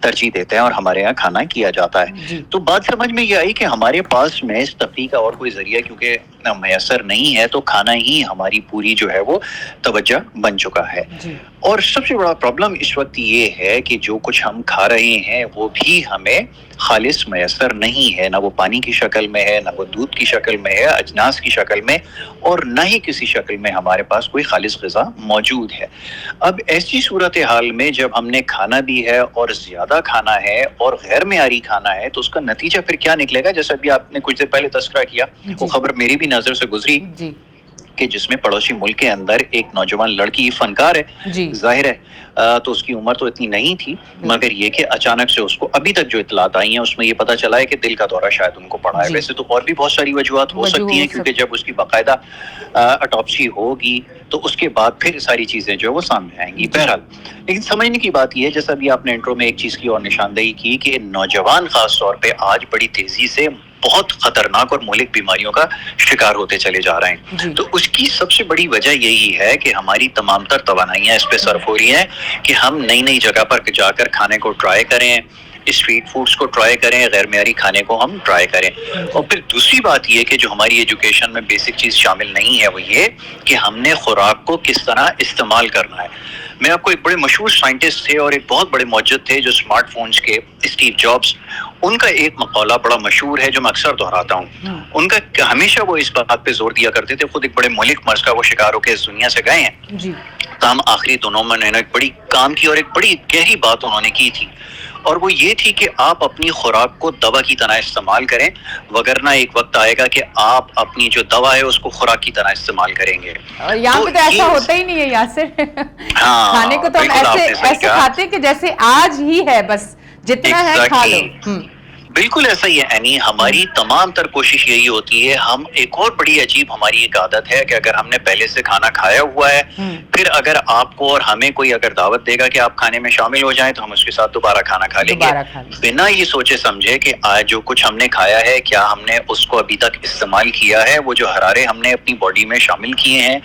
ترجیح دیتے ہیں اور ہمارے یہاں کھانا کیا جاتا ہے. تو بات سمجھ میں یہ آئی کہ ہمارے پاس محض تفریح کا اور کوئی ذریعہ کیونکہ میسر نہیں ہے تو کھانا ہی ہماری پوری جو ہے وہ توجہ بن چکا ہے. اور سب سے بڑا پرابلم اس وقت یہ ہے کہ جو کچھ ہم کھا رہے ہیں وہ بھی ہمیں خالص میسر نہیں ہے. نہ وہ پانی کی شکل میں ہے, نہ وہ دودھ کی شکل میں ہے, اجناس کی شکل میں, اور نہ ہی کسی شکل میں ہمارے پاس کوئی خالص غذا موجود ہے. اب ایسی صورتحال میں جب ہم نے کھانا بھی ہے اور زیادہ کھانا ہے اور غیر معیاری کھانا ہے تو اس کا نتیجہ پھر کیا نکلے گا؟ جیسا بھی آپ نے کچھ دیر پہلے تذکرہ کیا, وہ خبر میری بھی نظر سے گزری کہ جس میں پڑوسی ملک کے اندر ایک نوجوان لڑکی فنکار ہے, ظاہر ہے تو اس کی عمر تو اتنی نہیں تھی, مگر یہ کہ اچانک سے اس کو ابھی تک جو اطلاعات آئی ہیں اس میں یہ پتا چلا ہے کہ دل کا دورہ شاید ان کو پڑا ہے. ویسے تو اور بھی بہت ساری وجوہات ہو سکتی ہیں کیونکہ جب اس کی باقاعدہ اٹاپسی ہوگی تو اس کے بعد پھر ساری چیزیں جو وہ سامنے آئیں گی. بہرحال لیکن سمجھنے کی بات یہ ہے, جیسا بھی آپ نے انٹرو میں ایک چیز کی اور نشاندہی کی کہ نوجوان خاص طور پہ آج بڑی تیزی سے بہت خطرناک اور مہلک بیماریوں کا شکار ہوتے چلے جا رہے ہیں. تو اس کی سب سے بڑی وجہ یہی ہے کہ ہماری تمام تر توانائیاں اس پہ صرف ہو رہی ہیں کہ ہم نئی نئی جگہ پر جا کر کھانے کو ٹرائی کریں, اسٹریٹ فوڈز کو ٹرائی کریں, غیر معیاری کھانے کو ہم ٹرائی کریں. اور پھر دوسری بات یہ کہ جو ہماری ایجوکیشن میں بیسک چیز شامل نہیں ہے وہ یہ کہ ہم نے خوراک کو کس طرح استعمال کرنا ہے. میں آپ کو ایک بڑے مشہور سائنٹسٹ تھے اور ایک بہت بڑے موجد تھے جو اسمارٹ فونز کے, اسٹیو جابس, ان کا ایک مقولہ بڑا مشہور ہے جو میں اکثر دہراتا ہوں. ان کا ہمیشہ وہ اس بات پہ زور دیا کرتے تھے, خود ایک بڑے مہلک مرض کا وہ شکار ہو کے اس دنیا سے گئے ہیں, تاہم آخری دنوں میں انہوں نے ایک بڑی کام کی اور ایک بڑی گہری بات انہوں نے کی تھی, اور وہ یہ تھی کہ آپ اپنی خوراک کو دوا کی طرح استعمال کریں, وگرنہ ایک وقت آئے گا کہ آپ اپنی جو دوا ہے اس کو خوراک کی طرح استعمال کریں گے. یہاں پہ تو ایسا ہوتا ہی نہیں ہے یاسر. کھانے کو تو ہم ایسے کھاتے کہ جیسے آج ہی ہے, بس جتنا ہے کھا لو. بالکل ایسا ہی ہے اینی, ہماری تمام تر کوشش یہی ہوتی ہے. ہم ایک اور بڑی عجیب ہماری ایک عادت ہے کہ اگر ہم نے پہلے سے کھانا کھایا ہوا ہے, پھر اگر آپ کو اور ہمیں کوئی اگر دعوت دے گا کہ آپ کھانے میں شامل ہو جائیں تو ہم اس کے ساتھ دوبارہ کھانا کھا لیں گے, بنا یہ سوچے سمجھے کہ آج جو کچھ ہم نے کھایا ہے کیا ہم نے اس کو ابھی تک استعمال کیا ہے, وہ جو حرارے ہم نے اپنی باڈی میں شامل کیے ہیں,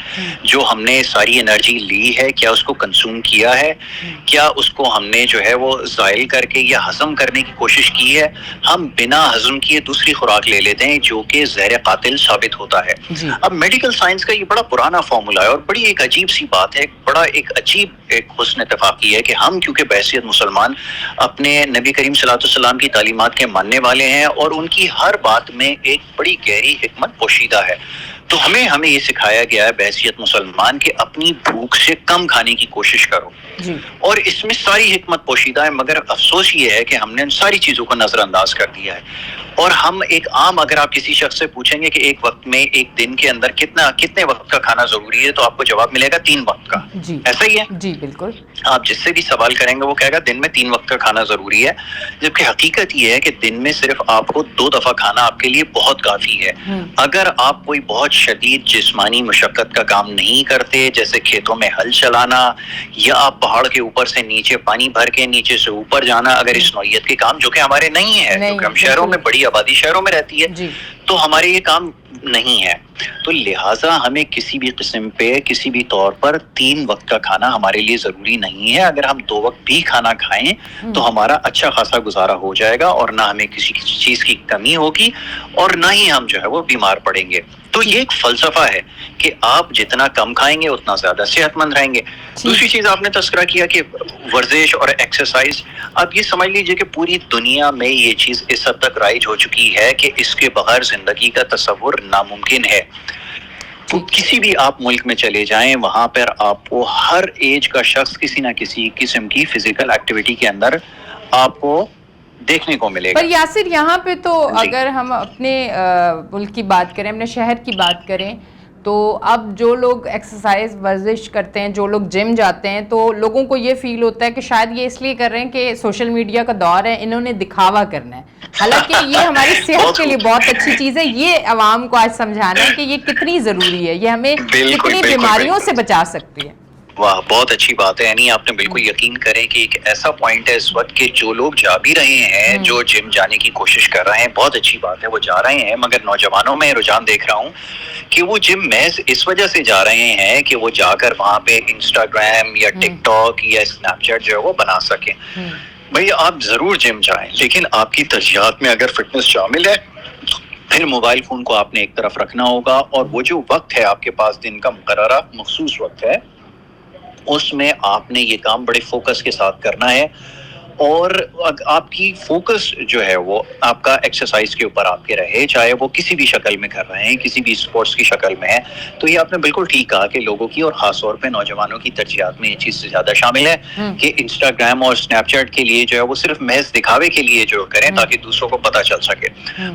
جو ہم نے ساری انرجی لی ہے, کیا اس کو کنزیوم کیا ہے, کیا اس کو ہم نے جو ہے وہ زائل کر کے یا ہضم کرنے کی کوشش کی ہے. ہم بنا ہضم کیے دوسری خوراک لے لیتے ہیں جو کہ زہر قاتل ثابت ہوتا ہے. اب میڈیکل سائنس کا یہ بڑا پرانا فارمولا ہے اور بڑی ایک عجیب سی بات ہے, بڑا ایک عجیب ایک حسن اتفاقی ہے کہ ہم کیونکہ بحیثیت مسلمان اپنے نبی کریم صلی اللہ علیہ وسلم کی تعلیمات کے ماننے والے ہیں اور ان کی ہر بات میں ایک بڑی گہری حکمت پوشیدہ ہے, تو ہمیں یہ سکھایا گیا ہے بحیثیت مسلمان کہ اپنی بھوک سے کم کھانے کی کوشش کرو, اور اس میں ساری حکمت پوشیدہ ہے. مگر افسوس یہ ہے کہ ہم نے ان ساری چیزوں کو نظر انداز کر دیا ہے, اور ہم ایک عام, اگر آپ کسی شخص سے پوچھیں گے کہ ایک وقت میں ایک دن کے اندر کتنے وقت کا کھانا ضروری ہے, تو آپ کو جواب ملے گا 3 وقت کا. ایسا ہی ہے؟ جی بالکل. آپ جس سے بھی سوال کریں گے وہ کہے گا دن میں 3 وقت کا کھانا ضروری ہے, جبکہ حقیقت یہ ہے کہ دن میں صرف آپ کو 2 دفعہ کھانا آپ کے لیے بہت کافی ہے. اگر آپ کوئی بہت شدید جسمانی مشقت کا کام نہیں کرتے, جیسے کھیتوں میں ہل چلانا یا آپ پہاڑ کے اوپر سے نیچے پانی بھر کے نیچے سے اوپر جانا, اگر اس نوعیت کے کام جو کہ ہمارے نہیں ہے, کیونکہ ہم شہروں میں, بڑی آبادی شہروں میں رہتی ہے, تو ہمارے یہ کام نہیں ہے, تو لہٰذا ہمیں کسی بھی قسم پہ کسی بھی طور پر 3 وقت کا کھانا ہمارے لیے ضروری نہیں ہے. اگر ہم 2 وقت بھی کھانا کھائیں تو ہمارا اچھا خاصا گزارا ہو جائے گا, اور نہ ہمیں کسی چیز کی کمی ہوگی اور نہ ہی ہم جو ہے وہ بیمار پڑیں گے. تو یہ ایک فلسفہ ہے کہ آپ جتنا کم کھائیں گے اتنا زیادہ صحت مند رہیں گے. دوسری چیز آپ نے تذکرہ کیا کہ ورزش اور ایکسرسائز, آپ یہ سمجھ لیجئے کہ پوری دنیا میں یہ چیز اس حد تک رائج ہو چکی ہے کہ اس کے بغیر زندگی کا تصور ناممکن ہے. تو کسی بھی آپ ملک میں چلے جائیں, وہاں پر آپ کو ہر ایج کا شخص کسی نہ کسی قسم کی فزیکل ایکٹیویٹی کے اندر آپ کو دیکھنے کو ملے گا. پر یاسر یہاں پہ تو اگر ہم اپنے ملک کی بات کریں, اپنے شہر کی بات کریں, تو اب جو لوگ ایکسرسائز ورزش کرتے ہیں, جو لوگ جم جاتے ہیں, تو لوگوں کو یہ فیل ہوتا ہے کہ شاید یہ اس لیے کر رہے ہیں کہ سوشل میڈیا کا دور ہے, انہوں نے دکھاوا کرنا ہے. حالانکہ یہ ہماری صحت کے لیے بہت اچھی چیز ہے. یہ عوام کو آج سمجھانا ہے کہ یہ کتنی ضروری ہے, یہ ہمیں کتنی بیماریوں سے بچا سکتی ہے. واہ, بہت اچھی بات ہے. یعنی آپ نے بالکل یقین کریں کہ ایک ایسا پوائنٹ ہے اس وقت کہ جو لوگ جا بھی رہے ہیں, جو جم جانے کی کوشش کر رہے ہیں, بہت اچھی بات ہے, وہ جا رہے ہیں, مگر نوجوانوں میں رجحان دیکھ رہا ہوں کہ وہ جم محض اس وجہ سے جا رہے ہیں کہ وہ جا کر وہاں پہ انسٹاگرام یا ٹک ٹاک یا اسنیپ چیٹ جو ہے وہ بنا سکیں. بھائی آپ ضرور جم جائیں، لیکن آپ کی ترجیحات میں اگر فٹنس شامل ہے پھر موبائل فون کو آپ نے ایک طرف رکھنا ہوگا، اور وہ جو وقت ہے آپ کے پاس دن کا مقررہ مخصوص وقت ہے اس میں آپ نے یہ کام بڑے فوکس کے ساتھ کرنا ہے. اور آپ کی فوکس جو ہے وہ آپ کا ایکسرسائز کے اوپر آپ کے رہے، چاہے وہ کسی بھی شکل میں کر رہے ہیں، کسی بھی اسپورٹس کی شکل میں ہے. تو یہ آپ نے بالکل ٹھیک کہا کہ لوگوں کی اور خاص طور پہ نوجوانوں کی ترجیحات میں یہ چیز سے زیادہ شامل ہے کہ انسٹاگرام اور اسنیپ چیٹ کے لیے جو ہے وہ صرف محض دکھاوے کے لیے جو کریں تاکہ دوسروں کو پتہ چل سکے.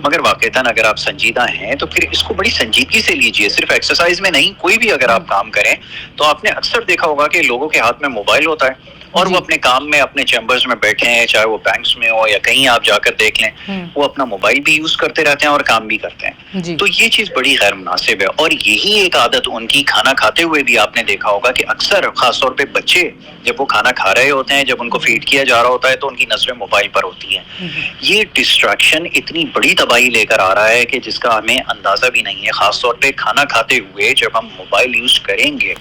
مگر واقعتاً اگر آپ سنجیدہ ہیں تو پھر اس کو بڑی سنجیدگی سے لیجئے. صرف ایکسرسائز میں نہیں، کوئی بھی اگر آپ کام کریں تو آپ نے اکثر دیکھا ہوگا کہ لوگوں کے ہاتھ میں موبائل ہوتا ہے اور وہ اپنے کام میں اپنے چیمبرز میں بیٹھے ہیں، چاہے وہ بینکس میں ہو یا کہیں آپ جا کر دیکھ لیں، وہ اپنا موبائل بھی یوز کرتے رہتے ہیں اور کام بھی کرتے ہیں. تو یہ چیز بڑی غیر مناسب ہے. اور یہی ایک عادت ان کی کھانا کھاتے ہوئے بھی آپ نے دیکھا ہوگا کہ اکثر خاص طور پہ بچے جب وہ کھانا کھا رہے ہوتے ہیں، جب ان کو فیڈ کیا جا رہا ہوتا ہے تو ان کی نظریں موبائل پر ہوتی ہیں. یہ ڈسٹریکشن اتنی بڑی تباہی لے کر آ رہا ہے کہ جس کا ہمیں اندازہ بھی نہیں ہے. خاص طور پہ کھانا کھاتے ہوئے جب ہم موبائل یوز کریں گے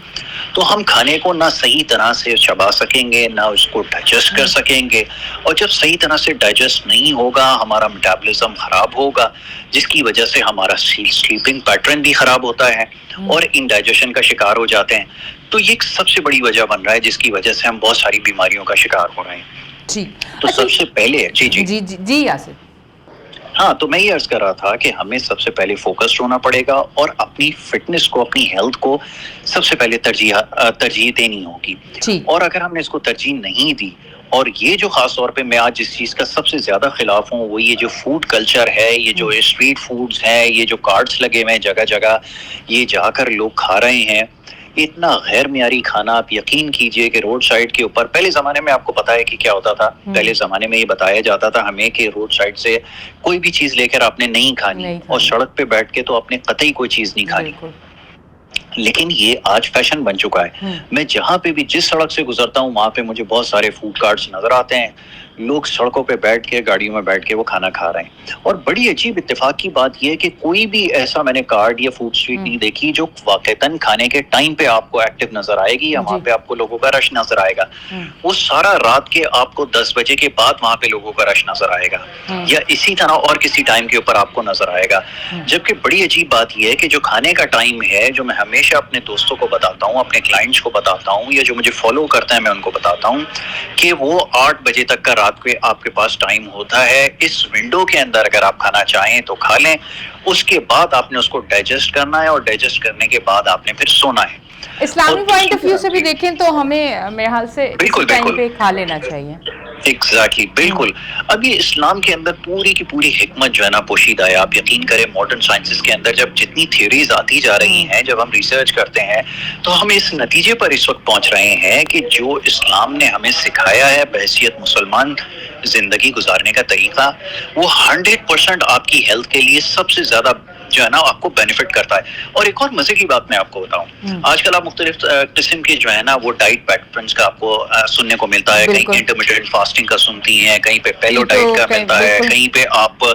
تو ہم کھانے کو نہ صحیح طرح سے چبا سکیں گے، نہ اس کو ڈائجسٹ کر سکیں گے. اور جب صحیح طرح سے ڈائجسٹ نہیں ہوگا ہمارا میٹابولزم خراب ہوگا، جس کی وجہ سے ہمارا سلیپنگ پیٹرن بھی خراب ہوتا ہے اور انڈائجیشن کا شکار ہو جاتے ہیں. تو یہ سب سے بڑی وجہ بن رہا ہے جس کی وجہ سے ہم بہت ساری بیماریوں کا شکار ہو رہے ہیں. جی تو سب سے پہلے جی یاسر، ہاں تو میں یہ عرض کر رہا تھا کہ ہمیں سب سے پہلے فوکسڈ ہونا پڑے گا اور اپنی فٹنس کو، اپنی ہیلتھ کو سب سے پہلے ترجیح دینی ہوگی. اور اگر ہم نے اس کو ترجیح نہیں دی، اور یہ جو خاص طور پہ میں آج جس چیز کا سب سے زیادہ خلاف ہوں وہ یہ جو فوڈ کلچر ہے، یہ جو اسٹریٹ فوڈز ہیں، یہ جو کارٹس لگے ہوئے ہیں جگہ جگہ، یہ جا کر لوگ کھا رہے ہیں اتنا غیر معیاری کھانا. آپ یقین کیجئے کہ روڈ سائڈ کے اوپر پہلے زمانے میں آپ کو پتا ہے کہ کیا ہوتا تھا. پہلے زمانے میں یہ بتایا جاتا تھا ہمیں کہ روڈ سائڈ سے کوئی بھی چیز لے کر آپ نے نہیں کھانی اور سڑک پہ بیٹھ کے تو آپ نے قطعی کوئی چیز نہیں کھانی. لیکن یہ آج فیشن بن چکا ہے. میں جہاں پہ بھی جس سڑک سے گزرتا ہوں وہاں پہ مجھے بہت سارے فوڈ کارٹس نظر آتے ہیں. لوگ سڑکوں پہ بیٹھ کے، گاڑیوں میں بیٹھ کے وہ کھانا کھا رہے ہیں. اور بڑی عجیب اتفاق کی بات یہ ہے کہ کوئی بھی ایسا میں نے کارٹ یا فوڈ اسٹریٹ نہیں دیکھی جو واقعتاً کھانے کے ٹائم پہ آپ کو ایکٹیو نظر آئے گی یا وہاں پہ آپ کو لوگوں کا رش نظر آئے گا. وہ سارا رات کے آپ کو 10 بجے کے بعد وہاں پہ لوگوں کا رش نظر آئے گا یا اسی طرح اور کسی ٹائم کے اوپر آپ کو نظر آئے گا. جبکہ بڑی عجیب بات یہ ہے کہ جو کھانے کا ٹائم ہے، جو میں ہمیشہ اپنے دوستوں کو بتاتا ہوں، اپنے کلائنٹس کو بتاتا ہوں، یا جو مجھے فالو کرتے ہیں میں ان کو بتاتا ہوں کہ وہ 8 بجے تک کا رات کے آپ کے پاس ٹائم ہوتا ہے. اس ونڈو کے اندر اگر آپ کھانا چاہیں تو کھا لیں. اس کے بعد آپ نے اس کو ڈائجسٹ کرنا ہے اور ڈائجسٹ کرنے کے بعد آپ نے پھر سونا ہے. اسلامی پوائنٹ آف ویو سے بھی دیکھیں تو ہمیں میرے حال سے اسی ٹائم پہ کھا لینا چاہیے. ایگزیکٹلی، بالکل. اب یہ اسلام کے اندر پوری کی پوری حکمت جو ہے نا پوشیدہ ہے. آپ یقین کریں ماڈرن سائنسز کے اندر جب جتنی تھیوریز آتی جا رہی ہیں، جب ہم ریسرچ کرتے ہیں تو ہم اس نتیجے پر اس وقت پہنچ رہے ہیں کہ جو اسلام نے ہمیں سکھایا ہے بحیثیت مسلمان زندگی گزارنے کا طریقہ، وہ 100% آپ کی ہیلتھ کے لیے سب سے زیادہ جو ہے نا آپ کو بینیفٹ کرتا ہے. اور ایک اور مزے کی بات میں آپ کو بتاؤں، آج کل آپ مختلف قسم کے جو ہے نا وہ ڈائٹ پیٹرنز کا آپ کو سننے کو ملتا ہے. کہیں انٹرمیٹنٹ فاسٹنگ کا سنتی ہیں، کہیں پہ پیلو ڈائٹ کا ملتا ہے، کہیں پہ آپ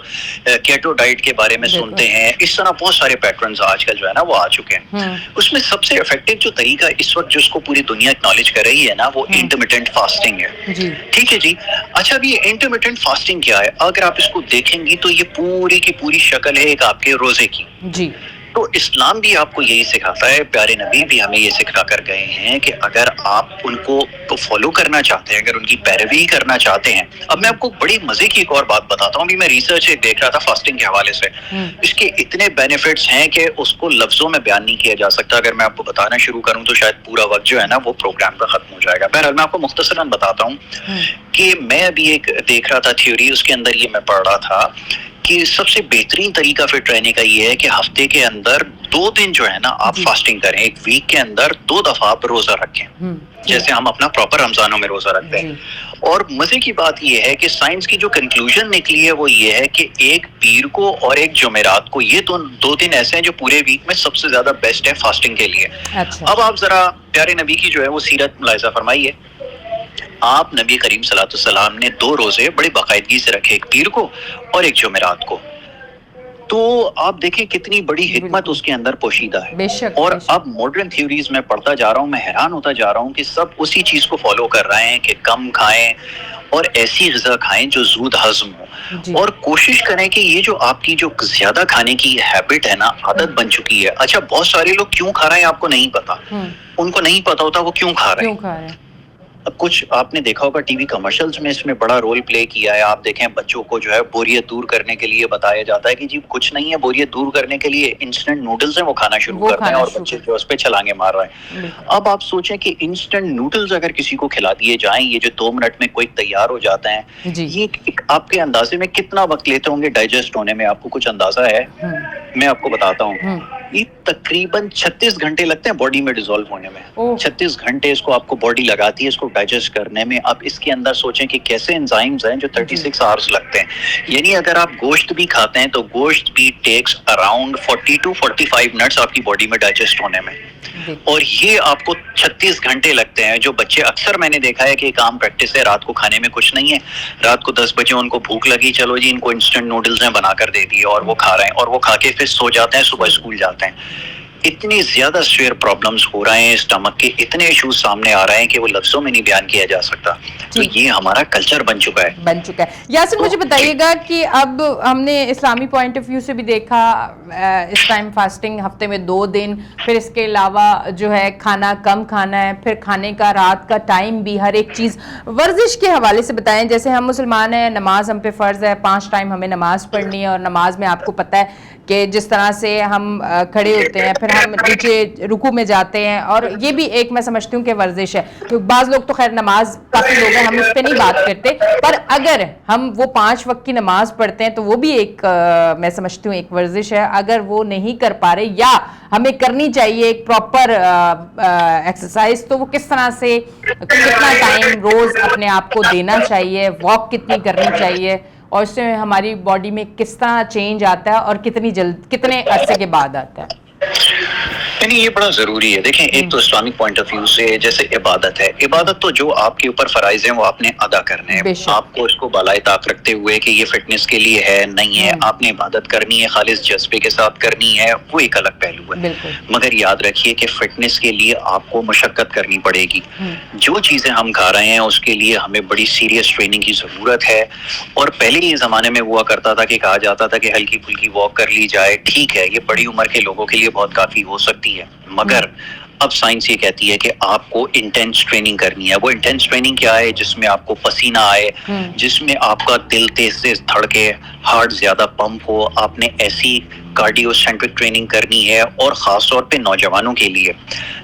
کیٹو ڈائٹ کے بارے میں سنتے ہیں. اس طرح بہت سارے پیٹرنز آج کل جو ہے نا وہ آ چکے ہیں. اس میں سب سے افیکٹو جو طریقہ اس وقت جس کو پوری دنیا اکنالج کر رہی ہے نا وہ انٹرمیٹنٹ فاسٹنگ ہے. ٹھیک ہے جی. اچھا اب یہ انٹرمیٹنٹ فاسٹنگ کیا ہے؟ اگر آپ اس کو دیکھیں گی تو یہ پوری کی پوری شکل ہے ایک آپ کے روزے کی. جی. تو اسلام بھی آپ کو یہی سکھاتا ہے، پیارے نبی بھی ہمیں یہ سکھا کر گئے ہیں کہ اگر آپ ان کو فالو کرنا چاہتے ہیں، اگر ان کی پیروی کرنا چاہتے ہیں. اب میں آپ کو بڑی مزے کی ایک اور بات بتاتا ہوں. ابھی میں ریسرچ دیکھ رہا تھا فاسٹنگ کے حوالے سے. اس کے اتنے بینیفٹس ہیں کہ اس کو لفظوں میں بیان نہیں کیا جا سکتا. اگر میں آپ کو بتانا شروع کروں تو شاید پورا وقت جو ہے نا وہ پروگرام کا ختم ہو جائے گا. بہرحال میں آپ کو مختصراً بتاتا ہوں کہ میں ابھی ایک دیکھ رہا تھا تھیوری، اس کے اندر یہ میں پڑھ رہا تھا کہ سب سے بہترین طریقہ فٹ رہنے کا یہ ہے کہ ہفتے کے اندر 2 دن جو ہے نا آپ فاسٹنگ کریں. ایک ویک کے اندر 2 دفعہ آپ روزہ رکھیں، جیسے ہم اپنا پراپر رمضانوں میں روزہ رکھتے ہیں. اور مزے کی بات یہ ہے کہ سائنس کی جو کنکلوژن نکلی ہے وہ یہ ہے کہ ایک پیر کو اور ایک جمعرات کو، یہ 2 دن ایسے ہیں جو پورے ویک میں سب سے زیادہ بیسٹ ہے فاسٹنگ کے لیے. اب آپ ذرا پیارے نبی کی جو ہے وہ سیرت ملاحظہ فرمائیے. آپ نبی کریم صلی اللہ علیہ وسلم نے 2 روزے بڑی باقاعدگی سے رکھے، ایک پیر کو اور ایک جمعرات کو. تو آپ دیکھیں کتنی بڑی حکمت اس کے اندر پوشیدہ ہے. اور اب ماڈرن تھیوریز میں پڑھتا جا رہا ہوں, میں حیران ہوتا جا رہا ہوں کہ سب اسی چیز کو فالو کر رہے ہیں کہ کم کھائیں اور ایسی غذا کھائیں جو زود ہضم ہو, اور کوشش کریں کہ یہ جو آپ کی جو زیادہ کھانے کی ہیبٹ ہے نا, عادت بن چکی ہے. اچھا بہت سارے لوگ کیوں کھا رہے ہیں آپ کو نہیں پتا, ان کو نہیں پتا ہوتا وہ کیوں کھا رہے ہیں. کچھ آپ نے دیکھا ہوگا ٹی وی کمرشلز میں اس میں بڑا رول پلے کیا ہے. آپ دیکھیں بچوں کو جو ہے بوریت دور کرنے کے لیے بتایا جاتا ہے کہ جی کچھ نہیں ہے, بوریت دور کرنے کے لیے انسٹنٹ نوڈلز ہیں وہ کھانا شروع کرتے ہیں, اور بچے جو اس پہ چھلانگے مار رہے ہیں. اب آپ سوچیں کہ انسٹنٹ نوڈلز اگر کسی کو کھلا دیے جائیں, یہ جو 2 منٹ میں کوئی تیار ہو جاتے ہیں, یہ آپ کے اندازے میں کتنا وقت لیتے ہوں گے ڈائجسٹ ہونے میں, آپ کو کچھ اندازہ ہے؟ میں آپ کو بتاتا ہوں, یہ تقریباً 36 گھنٹے لگتے ہیں باڈی میں ڈیزولو ہونے میں. 36 گھنٹے اس کو آپ کو باڈی لگاتی ہے اس کو ڈائجسٹ کرنے میں. اب اس کے اندر سوچیں کہ کیسے انزائمز ہیں جو 36 آورز لگتے ہیں. یعنی اگر آپ گوشت بھی کھاتے ہیں تو گوشت بھی ٹیکس اراؤنڈ 40 to 45 منٹس آپ کی باڈی میں ڈائجسٹ ہونے میں, اور یہ آپ کو 36 گھنٹے لگتے ہیں. جو بچے اکثر میں نے دیکھا ہے کہ ایک عام پریکٹس ہے, رات کو کھانے میں کچھ نہیں ہے, رات کو 10 بجے ان کو بھوک لگی, چلو جی ان کو انسٹنٹ نوڈلز ہیں بنا کر دے دیے, اور وہ کھا رہے ہیں, اور وہ کھا کے پھر سو جاتے ہیں, صبح اسکول جاتے ہیں. اتنی زیادہ سویئر پرابلمز ہو رہے ہیں اسٹمک کے, اتنے ایشوز سامنے آ رہے ہیں کہ وہ لفظوں میں نہیں بیان کیا جا سکتا. تو یہ ہمارا کلچر بن چکا ہے. یاسر مجھے بتائیے گا کہ اب ہم نے اسلامی پوائنٹ آف ویو سے بھی دیکھا, اس ٹائم فاسٹنگ ہفتے میں 2 دن, پھر اس کے علاوہ جو ہے کھانا کم کھانا ہے, پھر کھانے کا رات کا ٹائم بھی, ہر ایک چیز. ورزش کے حوالے سے بتائیں, جیسے ہم مسلمان ہیں, نماز ہم پہ فرض ہے, 5 ٹائم ہمیں نماز پڑھنی ہے, اور نماز میں آپ کو پتہ ہے کہ جس طرح سے ہم کھڑے ہوتے ہیں, پھر ہم نیچے رکوع میں جاتے ہیں, اور یہ بھی ایک میں سمجھتی ہوں کہ ورزش ہے. تو بعض لوگ تو خیر نماز, کافی لوگ ہیں, ہم اس پہ نہیں بات کرتے, پر اگر ہم وہ 5 وقت کی نماز پڑھتے ہیں تو وہ بھی ایک میں سمجھتی ہوں ایک ورزش ہے. اگر وہ نہیں کر پا رہے یا ہمیں کرنی چاہیے ایک پراپر ایکسرسائز, تو وہ کس طرح سے, کتنا ٹائم روز اپنے آپ کو دینا چاہیے, واک کتنی کرنی چاہیے, اور اس سے ہماری باڈی میں کس طرح چینج آتا ہے, اور کتنے عرصے کے بعد آتا ہے؟ یعنی یہ بڑا ضروری ہے. دیکھیں ایک تو اسلامک پوائنٹ آف ویو سے جیسے عبادت ہے, عبادت تو جو آپ کے اوپر فرائض ہیں وہ آپ نے ادا کرنے ہیں. آپ کو اس کو بالائے طاق رکھتے ہوئے کہ یہ فٹنس کے لیے ہے نہیں ہے, آپ نے عبادت کرنی ہے, خالص جذبے کے ساتھ کرنی ہے, وہ ایک الگ پہلو ہے. مگر یاد رکھیے کہ فٹنس کے لیے آپ کو مشقت کرنی پڑے گی. جو چیزیں ہم کھا رہے ہیں اس کے لیے ہمیں بڑی سیریس ٹریننگ کی ضرورت ہے. اور پہلے یہ زمانے میں ہوا کرتا تھا کہ کہا جاتا تھا کہ ہلکی پھلکی واک کر لی جائے, ٹھیک ہے, یہ بڑی عمر کے لوگوں کے لیے بہت کافی ہو سکتی ہے. مگر اب سائنس یہ کہتی ہے کہ آپ کو انٹینس ٹریننگ کرنی ہے. وہ انٹینس ٹریننگ کیا ہے؟ جس میں آپ کو پسینہ آئے, جس میں آپ کا دل تیز تیز دھڑکے, ہارٹ زیادہ پمپ ہو. آپ نے ایسی کارڈیو سینٹرک ٹریننگ کرنی ہے, اور خاص طور پہ نوجوانوں کے لیے,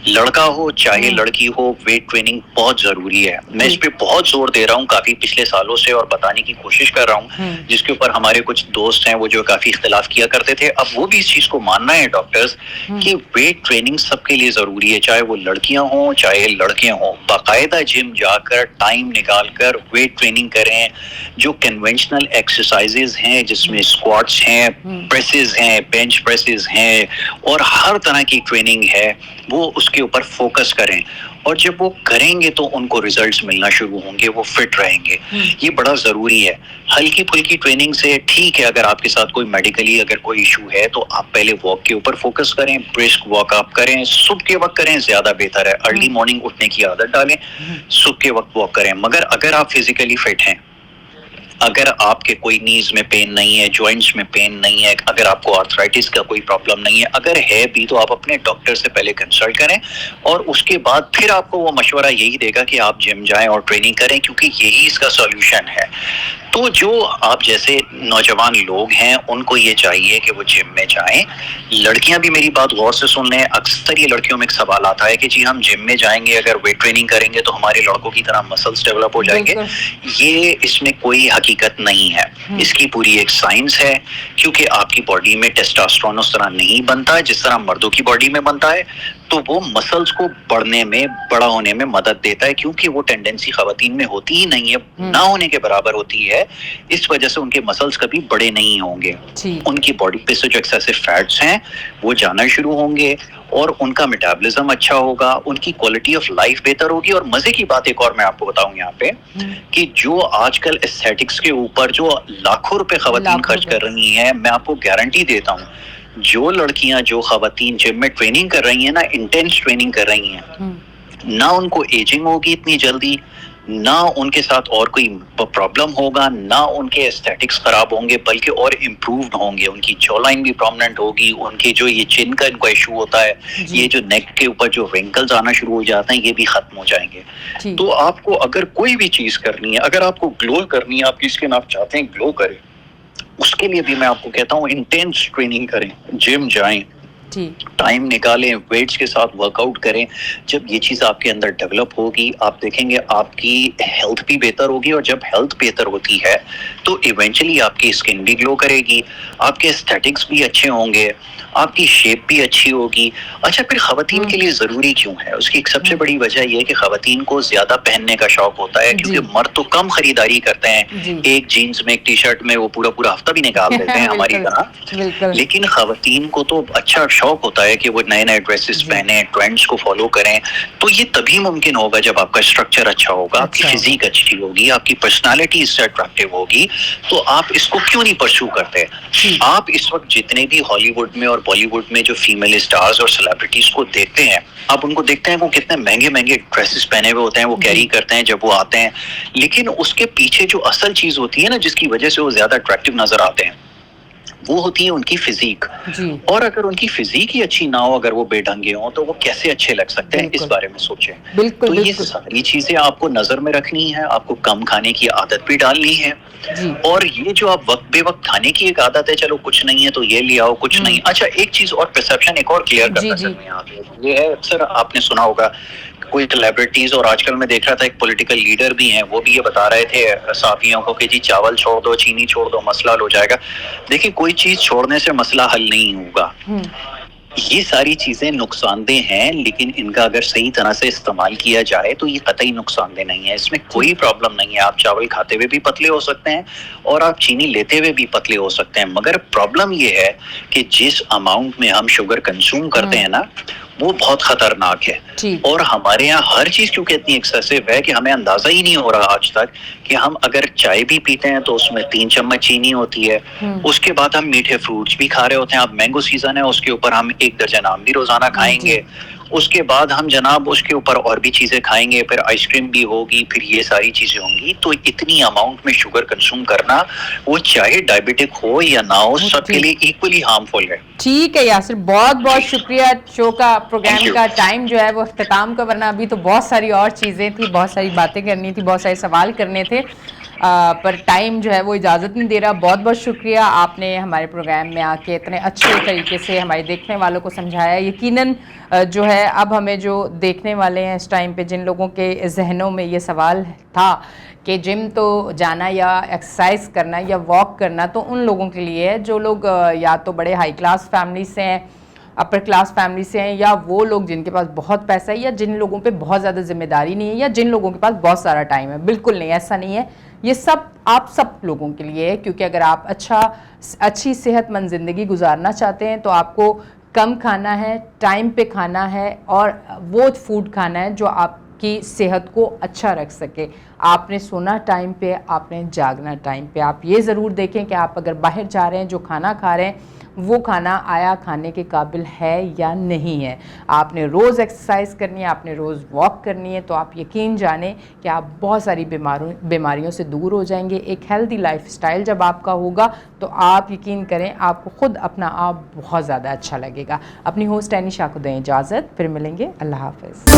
لڑکا ہو چاہے لڑکی ہو, ویٹ ٹریننگ بہت ضروری ہے. میں اس پہ بہت زور دے رہا ہوں کافی پچھلے سالوں سے, اور بتانے کی کوشش کر رہا ہوں, جس کے اوپر ہمارے کچھ دوست ہیں وہ جو کافی اختلاف کیا کرتے تھے. اب وہ بھی اس چیز کو ماننا ہے ڈاکٹرز کہ ویٹ ٹریننگ سب کے لیے ضروری ہے, چاہے وہ لڑکیاں ہوں چاہے لڑکے ہوں. باقاعدہ جم جا کر ٹائم نکال کر ویٹ ٹریننگ کریں. جو کنونشنل ایکسرسائزز ہیں جس میں اسکواٹس ہیں, پریسز ہیں, بینچ پریسز ہیں, اور ہر طرح کی ٹریننگ ہے, وہ اس کے اوپر فوکس کریں. اور جب وہ کریں گے تو ان کو ریزلٹس ملنا شروع ہوں گے, وہ فٹ رہیں گے. یہ بڑا ضروری ہے. ہلکی پھلکی ٹریننگ سے ٹھیک ہے, اگر آپ کے ساتھ کوئی میڈیکلی اگر کوئی ایشو ہے تو آپ پہلے واک کے اوپر فوکس کریں, برسک واک آپ کریں, صبح کے وقت کریں زیادہ بہتر ہے. ارلی مارننگ اٹھنے کی عادت ڈالیں, صبح کے وقت واک کریں. مگر اگر آپ فزیکلی فٹ ہیں, اگر آپ کے کوئی نیز میں پین نہیں ہے, جوائنٹس میں پین نہیں ہے, اگر آپ کو آرتھرائٹس کا کوئی پرابلم نہیں ہے, اگر ہے بھی تو آپ اپنے ڈاکٹر سے پہلے کنسلٹ کریں, اور اس کے بعد پھر آپ کو وہ مشورہ یہی دے گا کہ آپ جم جائیں اور ٹریننگ کریں, کیونکہ یہی اس کا سولوشن ہے. تو جو آپ جیسے نوجوان لوگ ہیں ان کو یہ چاہیے کہ وہ جم میں جائیں. لڑکیاں بھی میری بات غور سے سن لیں. اکثر یہ لڑکیوں میں ایک سوال آتا ہے کہ جی ہم جم میں جائیں گے, اگر ویٹ ٹریننگ کریں گے تو ہمارے لڑکوں کی طرح مسلز ڈیولپ ہو جائیں گے. یہ اس میں کوئی حقیقت نہیں ہے. اس کی پوری ایک سائنس ہے, کیونکہ آپ کی باڈی میں ٹیسٹوسٹرون اس طرح نہیں بنتا جس طرح مردوں کی باڈی میں بنتا ہے. تو وہ مسلس کو بڑھنے میں بڑا ہونے میں مدد دیتا ہے, کیونکہ وہ ٹینڈنسی خواتین میں ہوتی ہی نہیں ہے, نہ ہونے کے برابر ہوتی ہے, اس وجہ سے ان کے مسلس کبھی بڑے نہیں ہوں گے. ان کی باڈی پہ سے جو ایکسیسو فیٹس ہیں وہ جانا شروع ہوں گے, اور ان کا میٹابولزم اچھا ہوگا, ان کی کوالٹی آف لائف بہتر ہوگی. اور مزے کی بات ایک اور میں آپ کو بتاؤں یہاں پہ, کہ جو آج کل ایستھیٹکس کے اوپر جو لاکھوں روپے خواتین خرچ کر رہی ہیں, میں آپ کو گارنٹی دیتا ہوں جو لڑکیاں, جو خواتین جم میں ٹریننگ کر رہی ہیں نا, انٹینس ٹریننگ کر رہی ہیں, نہ ان کو ایجنگ ہوگی اتنی جلدی, نہ ان کے ساتھ اور کوئی پرابلم ہوگا, نہ ان کے ایستھیٹکس خراب ہوں گے, بلکہ اور امپرووڈ ہوں گے. ان کی جو لائن بھی پرومننٹ ہوگی, ان کے جو یہ چن کا ان کو ایشو ہوتا ہے, یہ جو نیک کے اوپر جو رنکلز آنا شروع ہو جاتے ہیں, یہ بھی ختم ہو جائیں گے. تو آپ کو اگر کوئی بھی چیز کرنی ہے, اگر آپ کو گلو کرنی ہے, آپ کی اسکن آپ چاہتے ہیں گلو کرے, اس کے لیے بھی میں آپ کو کہتا ہوں انٹینس ٹریننگ کریں, جم جائیں, ٹائم نکالیں, ویٹس کے ساتھ ورک آؤٹ کریں. جب یہ چیز آپ کے اندر ڈیولپ ہوگی, آپ دیکھیں گے آپ کی ہیلتھ بھی بہتر ہوگی, اور جب ہیلتھ بہتر ہوتی ہے تو ایونچولی آپ کی اسکن بھی گلو کرے گی, آپ کے ایستھیٹکس بھی اچھے ہوں گے, آپ کی شیپ بھی اچھی ہوگی. اچھا, پھر خواتین کے لیے ضروری کیوں ہے؟ اس کی ایک سب سے بڑی وجہ یہ ہے کہ خواتین کو زیادہ پہننے کا شوق ہوتا ہے, کیونکہ مرد تو کم خریداری کرتے ہیں, ایک جینس میں, ایک ٹی شرٹ میں وہ پورا پورا ہفتہ بھی نکال دیتے ہیں ہماری طرح. لیکن خواتین کو تو اچھا شوق ہوتا ہے کہ وہ نئے نئے ڈریسز پہنے, ٹرینڈز کو فالو کریں. تو یہ تبھی ممکن ہوگا جب آپ کا اسٹرکچر اچھا ہوگا, آپ کی فزیک اچھی ہوگی, آپ کی پرسنالٹی اس سے اٹریکٹیو ہوگی. تو آپ اس کو کیوں نہیں پرسو کرتے؟ آپ اس وقت جتنے بھی ہالی ووڈ میں اور بالی ووڈ میں جو فیمیل اسٹارز اور سیلیبریٹیز کو دیکھتے ہیں, آپ ان کو دیکھتے ہیں وہ کتنے مہنگے مہنگے ڈریسز پہنے ہوئے ہوتے ہیں, وہ کیری کرتے ہیں جب وہ آتے ہیں, لیکن اس کے پیچھے جو اصل چیز ہوتی ہے نا, جس کی وجہ سے وہ زیادہ اٹریکٹیو نظر آتے ہیں, وہ ہوتی ہے ان کی فزیک. اور اگر ان کی فزیک ہی اچھی نہ ہو, اگر وہ بے ڈھنگے ہوں, تو وہ کیسے اچھے لگ سکتے ہیں؟ اس بارے میں سوچیں. تو یہ ساری چیزیں آپ کو نظر میں رکھنی ہے, آپ کو کم کھانے کی عادت بھی ڈالنی ہے. اور یہ جو آپ وقت بے وقت کھانے کی ایک عادت ہے, چلو کچھ نہیں ہے تو یہ لے آؤ, کچھ نہیں. اچھا, ایک چیز اور پرسپشن ایک اور کلیئر کرنا چاہتے ہیں, یہ ہے اکثر آپ نے سنا ہوگا کوئی سیلیبریٹیز, اور آج کل میں دیکھ رہا تھا ایک پولیٹیکل لیڈر بھی ہیں, وہ بھی یہ بتا رہے تھے صحافیوں کو کہ جی چاول چھوڑ دو, چینی چھوڑ دو, مسئلہ حل ہو جائے گا. دیکھیں, کوئی چیز چھوڑنے سے مسئلہ حل نہیں ہوگا. یہ ساری چیزیں نقصان دہ ہیں, لیکن ان کا اگر صحیح طرح سے استعمال کیا جائے تو یہ قطعی نقصان دہ نہیں ہے. اس میں کوئی پرابلم نہیں ہے. آپ چاول کھاتے ہوئے بھی پتلے ہو سکتے ہیں, اور آپ چینی لیتے ہوئے بھی پتلے ہو سکتے ہیں. مگر پرابلم یہ ہے کہ جس اماؤنٹ میں ہم شوگر کنزیوم کرتے ہیں نا, وہ بہت خطرناک ہے. اور ہمارے یہاں ہر چیز کیونکہ اتنی ایکسیسو ہے کہ ہمیں اندازہ ہی نہیں ہو رہا آج تک کہ ہم اگر چائے بھی پیتے ہیں تو اس میں 3 چمچ چینی ہوتی ہے. اس کے بعد ہم میٹھے فروٹس بھی کھا رہے ہوتے ہیں. اب مینگو سیزن ہے, اس کے اوپر ہم 1 درجن آم بھی روزانہ کھائیں گے. اس کے بعد ہم جناب اس کے اوپر اور بھی چیزیں کھائیں گے, پھر آئس کریم بھی ہوگی, پھر یہ ساری چیزیں ہوں گی. تو اتنی اماؤنٹ میں شوگر کنزیوم کرنا, وہ چاہے ڈائبٹک ہو یا نہ ہو, سب کے لیے ایکولی ہارمفل ہے. ٹھیک ہے یاسر, بہت بہت شکریہ. شو کا پروگرام کا ٹائم جو ہے وہ اختتام کا, ورنہ ابھی تو بہت ساری اور چیزیں تھیں, بہت ساری باتیں کرنی تھی, بہت سارے سوال کرنے تھے, پر ٹائم جو ہے وہ اجازت نہیں دے رہا. بہت بہت شکریہ, آپ نے ہمارے پروگرام میں آ کے اتنے اچھے طریقے سے ہمارے دیکھنے والوں کو سمجھایا. یقیناً جو ہے اب ہمیں جو دیکھنے والے ہیں اس ٹائم پہ, جن لوگوں کے ذہنوں میں یہ سوال تھا کہ جم تو جانا یا ایکسرسائز کرنا یا واک کرنا, تو ان لوگوں کے لیے ہے جو لوگ یا تو بڑے ہائی کلاس فیملی سے ہیں, اپر کلاس فیملی سے ہیں, یا وہ لوگ جن کے پاس بہت پیسہ ہے, یا جن لوگوں پہ بہت زیادہ ذمہ داری نہیں ہے, یا جن لوگوں کے پاس بہت سارا ٹائم ہے. بالکل نہیں, ایسا نہیں ہے. یہ سب آپ سب لوگوں کے لیے ہے, کیونکہ اگر آپ اچھی صحت مند زندگی گزارنا چاہتے ہیں تو آپ کو کم کھانا ہے, ٹائم پہ کھانا ہے, اور وہ فوڈ کھانا ہے جو آپ کی صحت کو اچھا رکھ سکے. آپ نے سونا ٹائم پہ, آپ نے جاگنا ٹائم پہ. آپ یہ ضرور دیکھیں کہ آپ اگر باہر جا رہے ہیں, جو کھانا کھا رہے ہیں وہ کھانا آیا کھانے کے قابل ہے یا نہیں ہے. آپ نے روز ایکسرسائز کرنی ہے, آپ نے روز واک کرنی ہے, تو آپ یقین جانیں کہ آپ بہت ساری بیماریوں سے دور ہو جائیں گے. ایک ہیلدی لائف سٹائل جب آپ کا ہوگا تو آپ یقین کریں آپ کو خود اپنا آپ بہت زیادہ اچھا لگے گا. اپنی ہوسٹ اینشا کو دیں اجازت, پھر ملیں گے. اللہ حافظ.